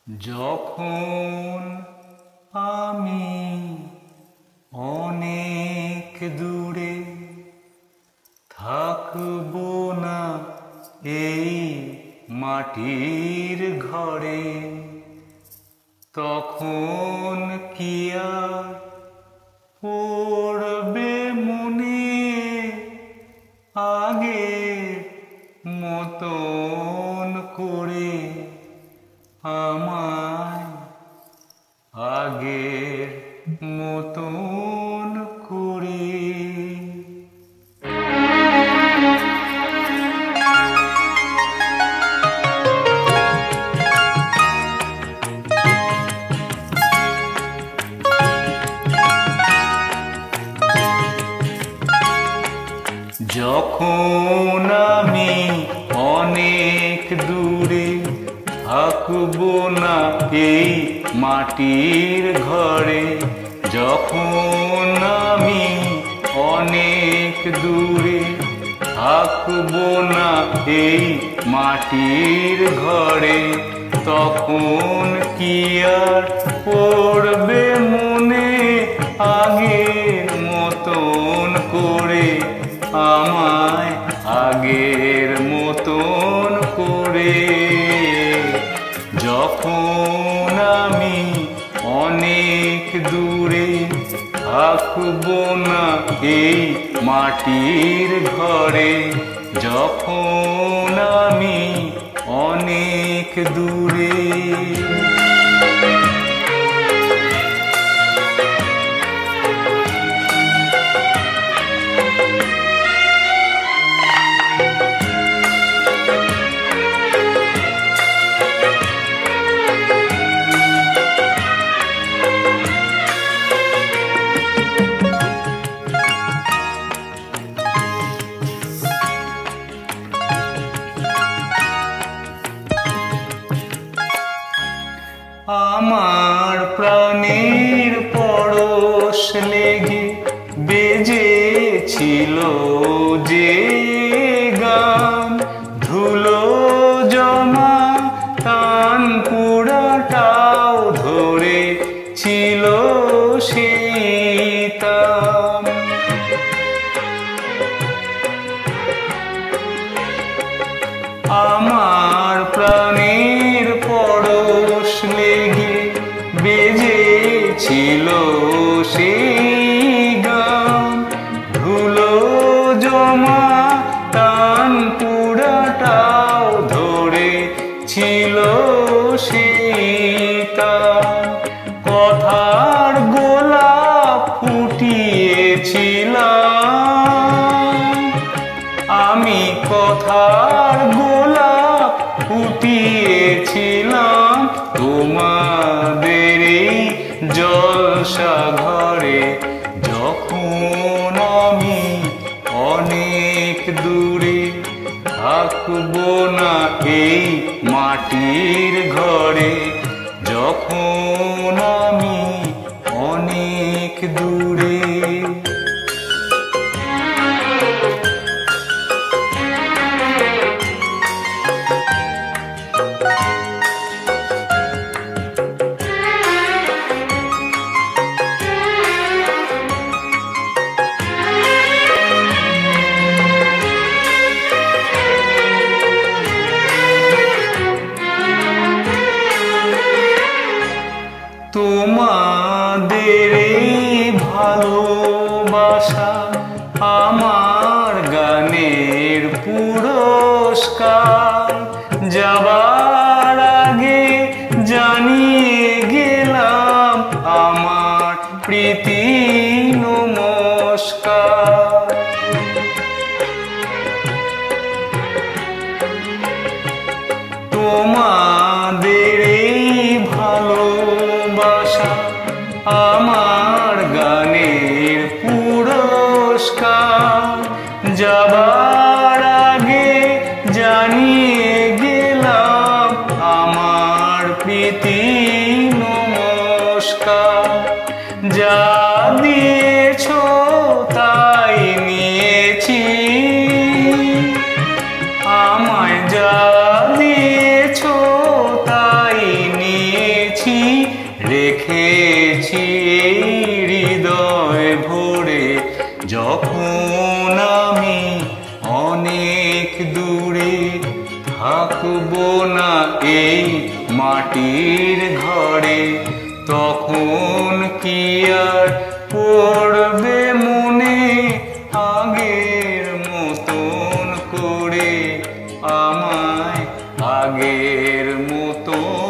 যখন আমি অনেক দূরে থাকব না এই মাটির ঘরে, তখন কি আর পড়বে মনে আগের মতন করে আমায়, আগের মতন করে। যখন আমি অনেক দূরে থাকব না এই মাটির ঘরে, যখন আমি অনেক দূরে থাকব না এই মাটির ঘরে, তখন কি আর পড়বে মনে আগের মতন করে আমায়, আগের মতন করে। যখন আমি অনেক দূরে থাকব না এই মাটির ঘরে, যখন আমি অনেক দূরে। আমার প্রাণের পরশ লেগে বেজেছিল যে গান, ধুলো জমা টান পুরাটাও ধরে ছিল সেই তান। আমার প্রাণের পরশ লেগে বেজেছিল সেই গান, ধুলো জমা টান পুরাটাও ধরে ছিল সেই তান। কথার গোলাপ ফুটিয়েছিলাম আমি, কথার গোলাপ ফুটিয়েছিলাম তোমাদের এই জলসা ঘরে, যখন আমি অনেক দূরে থাকব না এই মাটির ঘরে, যখন আমি অনেক দূরে। তোমাদের এই ভালোবাসা আমার গানের পুরস্কার, যাবার আগে জানিয়ে গেলাম আমার প্রীতি নমস্কার। তোমাদের এই ভালোবাসা আমার গানের পুরস্কার, যাবার আগে জানিয়ে গেলাম আমার প্রীতি নমস্কার। যা দিয়েছ তাই নিয়েছি, আমায় যা দিয়েছ তাই থাকবো না এই মাটির ঘরে, তখন কি আর পড়বে মনে আগের মতন করে, আমায় আগের মতন